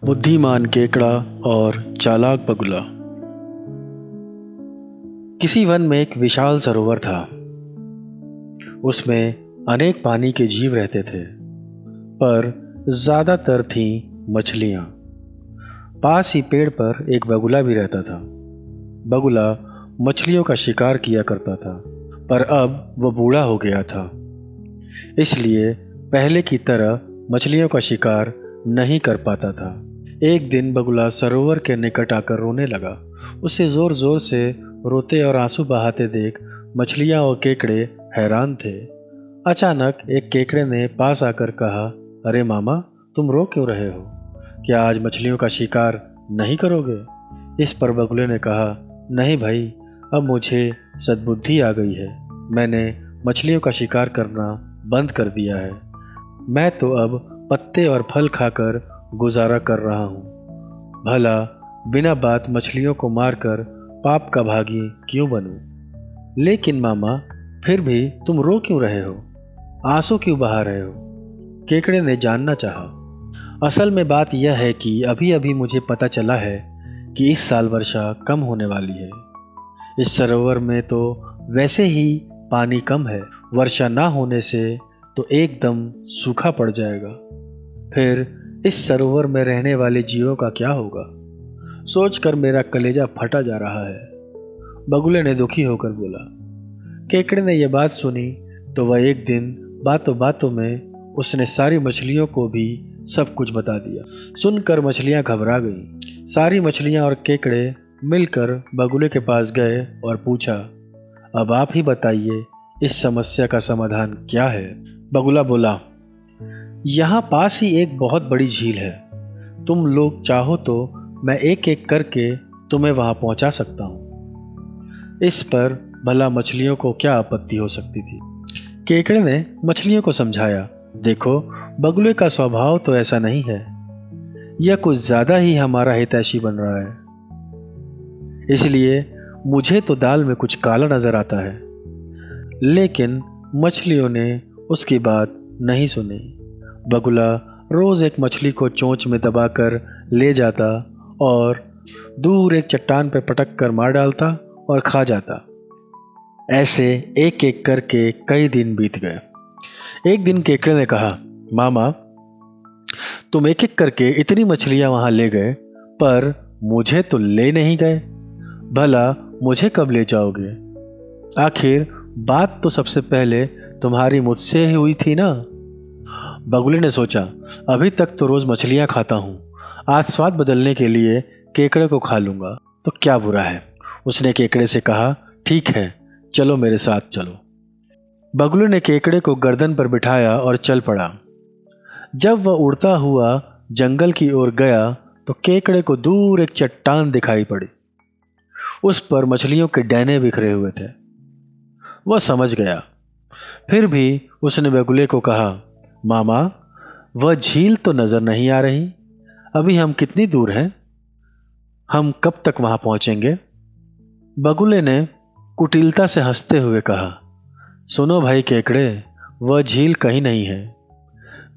बुद्धिमान केकड़ा और चालाक बगुला। किसी वन में एक विशाल सरोवर था। उसमें अनेक पानी के जीव रहते थे, पर ज्यादातर थीं मछलियां। पास ही पेड़ पर एक बगुला भी रहता था। बगुला मछलियों का शिकार किया करता था, पर अब वह बूढ़ा हो गया था, इसलिए पहले की तरह मछलियों का शिकार नहीं कर पाता था। एक दिन बगुला सरोवर के निकट आकर रोने लगा। उसे जोर जोर से रोते और आंसू बहाते देख मछलियां और केकड़े हैरान थे। अचानक एक केकड़े ने पास आकर कहा, अरे मामा, तुम रो क्यों रहे हो? क्या आज मछलियों का शिकार नहीं करोगे? इस पर बगुले ने कहा, नहीं भाई, अब मुझे सद्बुद्धि आ गई है। मैंने मछलियों का शिकार करना बंद कर दिया है। मैं तो अब पत्ते और फल खाकर गुजारा कर रहा हूँ। भला बिना बात मछलियों को मारकर पाप का भागी क्यों बनूं? लेकिन मामा, फिर भी तुम रो क्यों रहे हो? आंसू क्यों बहा रहे हो? केकड़े ने जानना चाहा। असल में बात यह है कि अभी अभी मुझे पता चला है कि इस साल वर्षा कम होने वाली है। इस सरोवर में तो वैसे ही पानी कम है। वर्षा ना होने से तो एकदम सूखा पड़ जाएगा। फिर इस सरोवर में रहने वाले जीवों का क्या होगा? सोचकर मेरा कलेजा फटा जा रहा है। बगुले ने दुखी होकर बोला। केकड़े ने यह बात सुनी तो वह एक दिन बातों बातों में उसने सारी मछलियों को भी सब कुछ बता दिया। सुनकर मछलियां घबरा गईं। सारी मछलियां और केकड़े मिलकर बगुले के पास गए और पूछा, अब आप ही बताइए, इस समस्या का समाधान क्या है? बगुला बोला, यहाँ पास ही एक बहुत बड़ी झील है। तुम लोग चाहो तो मैं एक एक करके तुम्हें वहां पहुंचा सकता हूं। इस पर भला मछलियों को क्या आपत्ति हो सकती थी? केकड़े ने मछलियों को समझाया, देखो, बगुले का स्वभाव तो ऐसा नहीं है। यह कुछ ज्यादा ही हमारा हितैषी बन रहा है, इसलिए मुझे तो दाल में कुछ काला नजर आता है। लेकिन मछलियों ने उसकी बात नहीं सुनी। बगुला रोज एक मछली को चोंच में दबाकर ले जाता और दूर एक चट्टान पर पटक कर मार डालता और खा जाता। ऐसे एक एक करके कई दिन बीत गए। एक दिन केकड़े ने कहा, मामा, तुम एक एक करके इतनी मछलियां वहां ले गए, पर मुझे तो ले नहीं गए। भला मुझे कब ले जाओगे? आखिर बात तो सबसे पहले तुम्हारी मुझसे ही हुई थी ना। बगुले ने सोचा, अभी तक तो रोज मछलियां खाता हूं, आज स्वाद बदलने के लिए केकड़े को खा लूंगा तो क्या बुरा है। उसने केकड़े से कहा, ठीक है, चलो मेरे साथ चलो। बगुले ने केकड़े को गर्दन पर बिठाया और चल पड़ा। जब वह उड़ता हुआ जंगल की ओर गया तो केकड़े को दूर एक चट्टान दिखाई पड़ी। उस पर मछलियों के डैने बिखरे हुए थे। वह समझ गया। फिर भी उसने बगुले को कहा, मामा, वह झील तो नजर नहीं आ रही। अभी हम कितनी दूर हैं? हम कब तक वहां पहुंचेंगे? बगुले ने कुटिलता से हंसते हुए कहा, सुनो भाई केकड़े, वह झील कहीं नहीं है।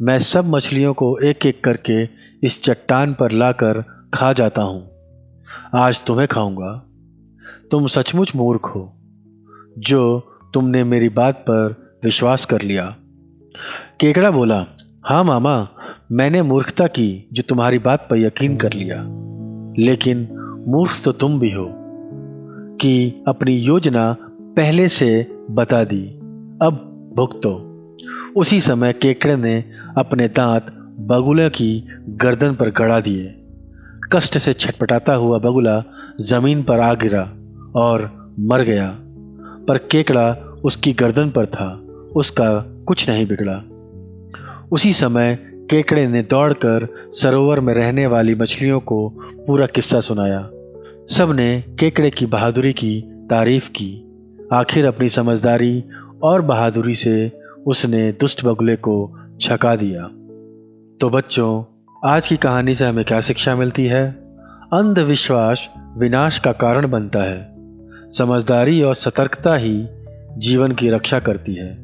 मैं सब मछलियों को एक एक करके इस चट्टान पर लाकर खा जाता हूं। आज तुम्हें खाऊंगा। तुम सचमुच मूर्ख हो जो तुमने मेरी बात पर विश्वास कर लिया। केकड़ा बोला, हाँ मामा, मैंने मूर्खता की जो तुम्हारी बात पर यकीन कर लिया। लेकिन मूर्ख तो तुम भी हो कि अपनी योजना पहले से बता दी। अब भुगतो। उसी समय केकड़े ने अपने दांत बगुला की गर्दन पर गड़ा दिए। कष्ट से छटपटाता हुआ बगुला जमीन पर आ गिरा और मर गया, पर केकड़ा उसकी गर्दन पर था। उसका कुछ नहीं बिगड़ा। उसी समय केकड़े ने दौड़कर सरोवर में रहने वाली मछलियों को पूरा किस्सा सुनाया। सबने केकड़े की बहादुरी की तारीफ की। आखिर अपनी समझदारी और बहादुरी से उसने दुष्ट बगुले को छका दिया। तो बच्चों, आज की कहानी से हमें क्या शिक्षा मिलती है? अंधविश्वास विनाश का कारण बनता है। समझदारी और सतर्कता ही जीवन की रक्षा करती है।